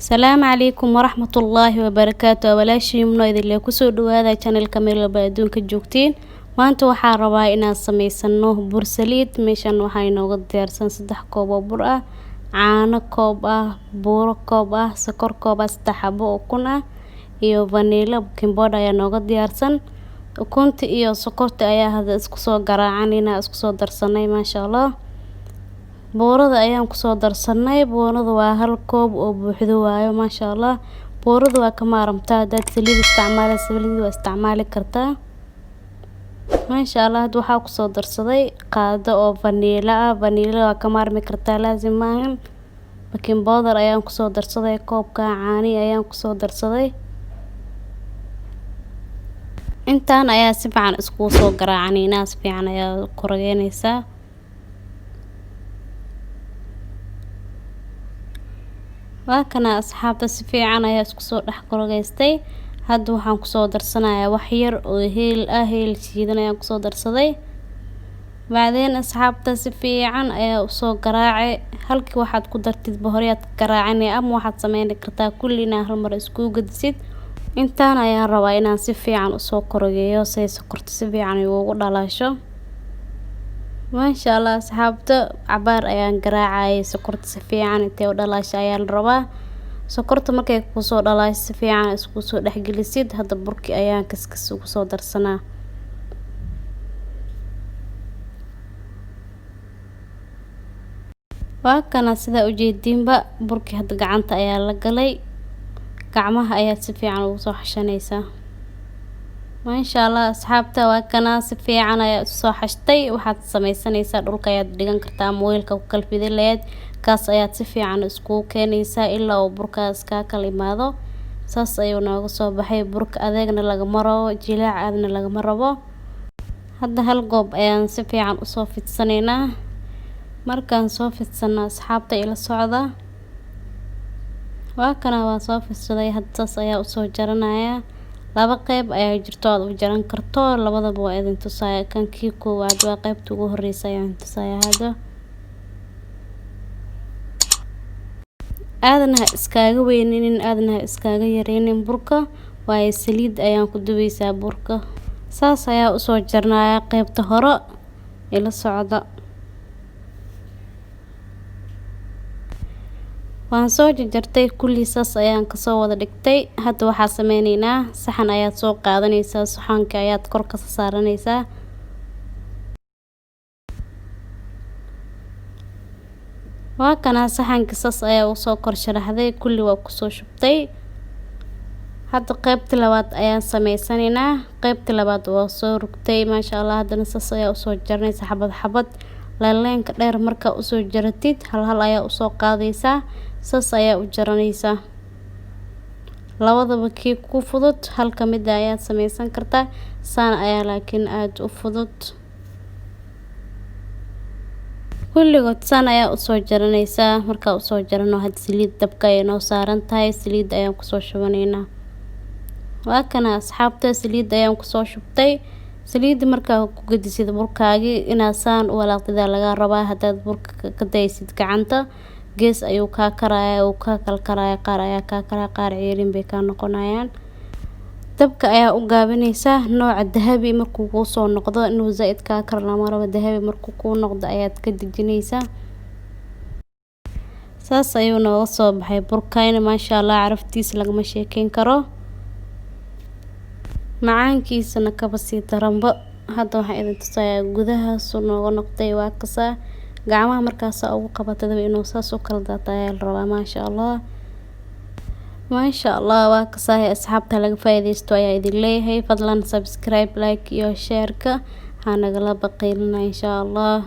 Asalaamu calaykum waraxmatullaahi wabarakaatu. Walaashiin noo idinle ku soo dhawaada channelka meel walba adduunka joogtiin. Maanta waxaan rabaa inaan sameysano bur saliid. Meeshan waxaa inooga diyaarsan 3 koob oo bur ah, caano koob ah, buuro koob ah, sokor koob ah, 3 xabo oo ukun ah iyo vanilla baking powder ayaa nooga diyaarsan. Ukunta iyo sokorta ayaa hadda isku soo garaacanayna isku soo darsanay maasha Allah. Boorada ayaan ku soo darsanay. Boorada waa 1 koob oo buuxdo waayo maasha Allah. Boorada waa ka maaramtaa dad saliid isticmaalaysa saliid waa isticmaali kartaa. Maasha Allah waxaa ku soo darsaday qaado oo vanilla ah. Vanilla waa ka maarmi kartaa laazim maahan. Baking powder ayaan ku soo darsaday koobka caani ayaan ku soo darsaday. Intaan ayaa si fiican isku soo garaacanayna si fiican ayaa ku rageynaysaa. waa kana asxaabta si fiican ayaa isku soo dhex korogaystay. Hadda waxaan ku soo darsanayaa wax yar oo heel ah, heel shiidan ayaan ku soo darsaday. Bacdeen asxaabta si fiican ayaa u soo garaacay. Halkii waxaad ku dartid bohoriyad garaacane ama waxaad sameyn kartaa kullina hal mar isku gadisid. Intaan ayaan rabaa inaan si fiican u soo korogeeyo say sokorta si fiican ugu dhalaasho. Maasha Allah asxaabta cabaar ayaan garaacay sokorta si fiican intee u dhalaashay ayaa la rabaa. Sokorta markay ku soo dhalaashay si fiican isku soo dhaxgelisid. Hadda burki ayaan kaskis ugu soo darsanaa. waa kana sida u jeedinba burki hadda gacanta ayaa la galay. Gacmaha ayaa si fiican ugu soo xashanaysaa. maasha Allah asxaabta waa kana si fiican ayaa u soo xashtay. Waxaad sameysanaysaa dhulka ayaad dhigan kartaa ama weelka ku kalfidi leed kaas ayaad si fiican isku keenaysaa ilaa uu burkaas ka kala imaado. saas ayuu nooga soo baxay burka adeegna laga maro jilaac aadna laga marabo. hadda hal goob ayaan si fiican u soo fidsanaynaa. markaan soo fidsana asxaabta ila socda. waa kana waa soo fidsaday hadda saas ayaa u soo jaranayaa. 2 qayb ayaa jirto aad u jaran karto labadaba waa idin tusaya kan kii koowaad waa qaybta ugu horeysa ayaan tusaya hadda. aadna iskaaga weyninin aadna iskaaga yareynin burka waa saliid ayaan ku dubaysaa burka. saas ayaa u soo jarnayaa qaybta hore ila socda. waan soo jarjartay kulli saas ayaan ka soo wada dhigtay. hadda waxaa sameynaynaa saxan ayaad soo qaadanaysaa saxanka ayaad kor ka saaranaysaa. waa kana saxanka saas ayaa u soo kor sharaxday kulli waa ku soo shubtay. hadda qaybta labaad ayaan sameysanaynaa. qaybta labaad waa soo rugtay maasha Allah. haddana saas ayaa u soo jarnaysaa xabad xabad. leenka dheer marka u soo jaratid hal hal ayaa u soo qaadaysaa. saas ayaa u jaranaysaa. labadaba kii ku fudud hal ka mid ah ayaad sameysan kartaa. saan ayaa laakiin aad u fudud. kulligood saan ayaa u soo jaranaysaa. marka u soo jarano had saliid dabka ay noo saaran tahay saliid ayaan ku soo shubanaynaa. waa kana asxaabta saliid ayaan ku soo shubtay. saliid marka ku gadisid burkaagi inaad saan u walaaqdida laga rabaa. hadaad burka ka daysid gacanta gees ayuu ka karaya oo ka kalkaraya qaar ayaa ka kara qaar ceerin bay ka noqonayaan. dabka ayaa u gaabinaysaa nooca dahabi markuu ku soo noqdo inuu zaid ka karna maraba dahabi markuu ku noqdo ayaad ka dejinaysaa. saas ayuu nooga soo baxay burkayna maasha Allah caraftiisa lagama sheekeyn karo. macaankiisana kaba sii daranba. hadda waxaan idin tusayaa gudaha soo nooga noqday waa kasa gacmaha markaas ugu qabatay inuu saas u kala daatay la rabaa maasha Allah. maasha Allah waa kasa asxaabta laga faa'iideysto ayaa idin leeyahay. fadlan subscribe like iyo share ka ha nagala baqaylina insha Allah.